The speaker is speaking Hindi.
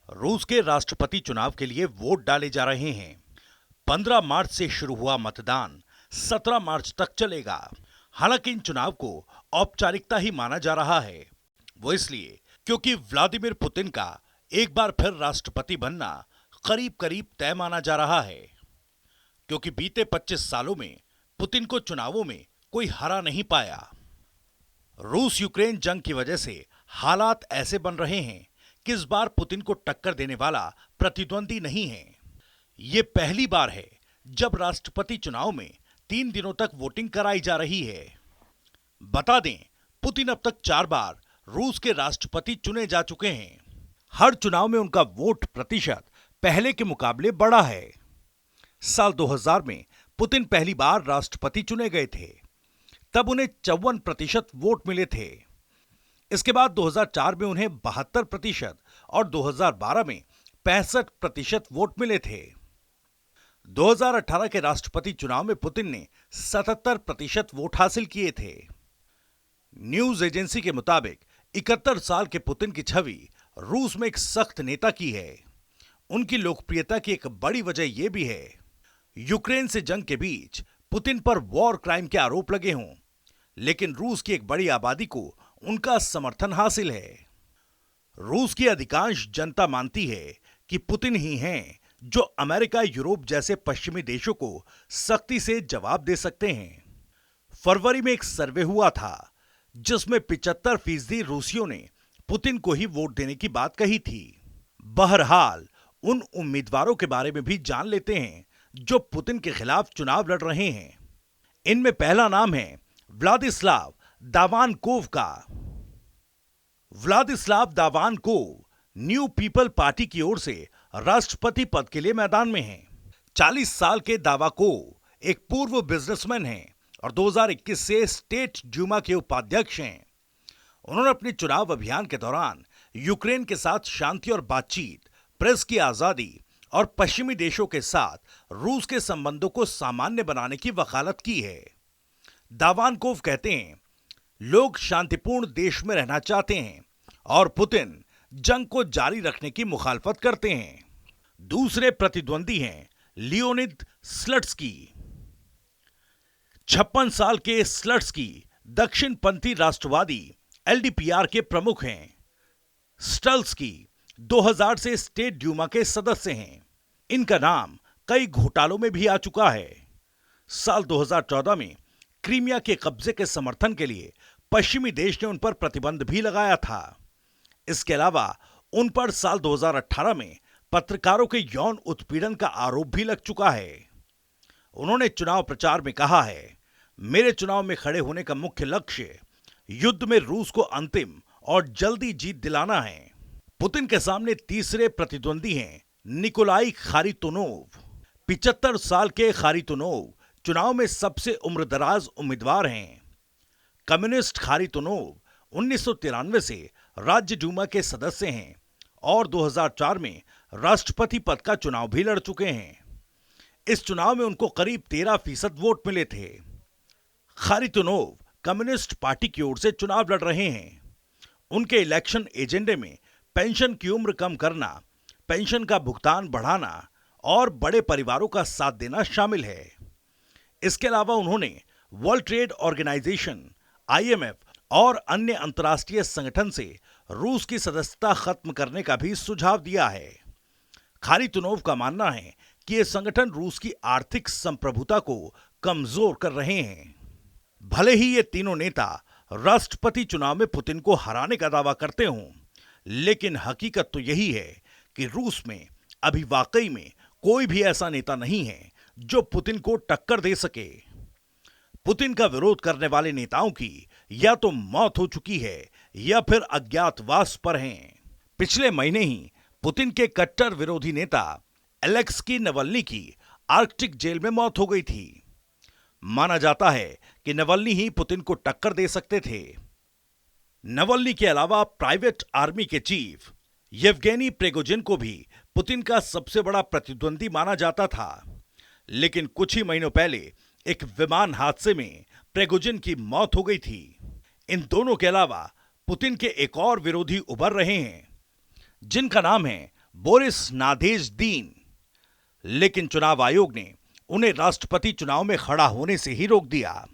रूस के राष्ट्रपति चुनाव के लिए वोट डाले जा रहे हैं। 15 मार्च से शुरू हुआ मतदान 17 मार्च तक चलेगा। हालांकि इन चुनाव को औपचारिकता ही माना जा रहा है। वो इसलिए क्योंकि व्लादिमीर पुतिन का एक बार फिर राष्ट्रपति बनना करीब करीब तय माना जा रहा है। क्योंकि बीते 25 सालों में पुतिन को चुनावों में कोई हरा नहीं पाया। रूस यूक्रेन जंग की वजह से हालात ऐसे बन रहे हैं कि इस बार पुतिन को टक्कर देने वाला प्रतिद्वंदी नहीं है। ये पहली बार है जब राष्ट्रपति चुनाव में 3 दिनों तक वोटिंग कराई जा रही है। बता दें, पुतिन अब तक 4 बार रूस के राष्ट्रपति चुने जा चुके हैं। हर चुनाव में उनका वोट प्रतिशत पहले के मुकाबले बढ़ा है। साल 2000 में पुतिन पहली बार राष्ट्रपति चुने गए थे। तब उन्हें 54% वोट मिले थे। इसके बाद 2004 में उन्हें 72% और 2012 में 65% वोट मिले थे। 2018 के राष्ट्रपति चुनाव में पुतिन ने 77% वोट हासिल किए थे। न्यूज एजेंसी के मुताबिक 71 साल के पुतिन की छवि रूस में एक सख्त नेता की है। उनकी लोकप्रियता की एक बड़ी वजह यह भी है, यूक्रेन से जंग के बीच पुतिन पर वॉर क्राइम के आरोप लगे हों, लेकिन रूस की एक बड़ी आबादी को उनका समर्थन हासिल है। रूस की अधिकांश जनता मानती है कि पुतिन ही हैं जो अमेरिका, यूरोप जैसे पश्चिमी देशों को सख्ती से जवाब दे सकते हैं। फरवरी में एक सर्वे हुआ था जिसमें 75% रूसियों ने पुतिन को ही वोट देने की बात कही थी। बहरहाल उन उम्मीदवारों के बारे में भी जान लेते हैं जो पुतिन के खिलाफ चुनाव लड़ रहे हैं। इनमें पहला नाम है व्लादिस्लाव दावानकोव का। व्लादिस्लाव दावानकोव न्यू पीपल पार्टी की ओर से राष्ट्रपति पद के लिए मैदान में हैं। 40 साल के दावाकोव एक पूर्व बिजनेसमैन हैं और 2021 से स्टेट ड्यूमा के उपाध्यक्ष हैं। उन्होंने अपने चुनाव अभियान के दौरान यूक्रेन के साथ शांति और बातचीत, प्रेस की आजादी और पश्चिमी देशों के साथ रूस के संबंधों को सामान्य बनाने की वकालत की है। दावानकोव कहते हैं, लोग शांतिपूर्ण देश में रहना चाहते हैं और पुतिन जंग को जारी रखने की मुखालफत करते हैं। दूसरे प्रतिद्वंदी हैं लियोनिद स्लट्स्की। 56 साल के स्लट्स्की दक्षिणपंथी राष्ट्रवादी एलडीपीआर के प्रमुख हैं। स्टल्स्की 2000 से स्टेट ड्यूमा के सदस्य हैं। इनका नाम कई घोटालों में भी आ चुका है। साल 2014 में क्रीमिया के कब्जे के समर्थन के लिए पश्चिमी देश ने उन पर प्रतिबंध भी लगाया था। इसके अलावा उन पर साल 2018 में पत्रकारों के यौन उत्पीड़न का आरोप भी लग चुका है। उन्होंने चुनाव प्रचार में कहा है, मेरे चुनाव में खड़े होने का मुख्य लक्ष्य युद्ध में रूस को अंतिम और जल्दी जीत दिलाना है। पुतिन के सामने तीसरे प्रतिद्वंदी हैं निकोलाई खारितोनोव। 75 साल के खारितोनोव चुनाव में सबसे उम्रदराज उम्मीदवार हैं। कम्युनिस्ट खारितोनोव 1993 से राज्य डूमा के सदस्य हैं और 2004 में राष्ट्रपति पद का चुनाव भी लड़ चुके हैं। इस चुनाव में उनको करीब 13% वोट मिले थे। खारितोनोव कम्युनिस्ट पार्टी की ओर से चुनाव लड़ रहे हैं। उनके इलेक्शन एजेंडे में पेंशन की उम्र कम करना, पेंशन का भुगतान बढ़ाना और बड़े परिवारों का साथ देना शामिल है। इसके अलावा उन्होंने वर्ल्ड ट्रेड ऑर्गेनाइजेशन, आईएमएफ और अन्य अंतर्राष्ट्रीय संगठन से रूस की सदस्यता खत्म करने का भी सुझाव दिया है। खारितोनोव का मानना है कि ये संगठन रूस की आर्थिक संप्रभुता को कमजोर कर रहे हैं। भले ही ये तीनों नेता राष्ट्रपति चुनाव में पुतिन को हराने का दावा करते हों, लेकिन हकीकत तो यही है कि रूस में अभी वाकई में कोई भी ऐसा नेता नहीं है जो पुतिन को टक्कर दे सके। पुतिन का विरोध करने वाले नेताओं की या तो मौत हो चुकी है या फिर अज्ञातवास पर हैं। पिछले महीने ही पुतिन के कट्टर विरोधी नेता एलेक्सी नवल्नी की आर्कटिक जेल में मौत हो गई थी। माना जाता है कि नवल्नी ही पुतिन को टक्कर दे सकते थे। नवल्नी के अलावा प्राइवेट आर्मी के चीफ येवगेनी प्रिगोजिन को भी पुतिन का सबसे बड़ा प्रतिद्वंदी माना जाता था, लेकिन कुछ ही महीनों पहले एक विमान हादसे में प्रिगोजिन की मौत हो गई थी। इन दोनों के अलावा पुतिन के एक और विरोधी उभर रहे हैं, जिनका नाम है बोरिस नादेजदीन, लेकिन चुनाव आयोग ने उन्हें राष्ट्रपति चुनाव में खड़ा होने से ही रोक दिया।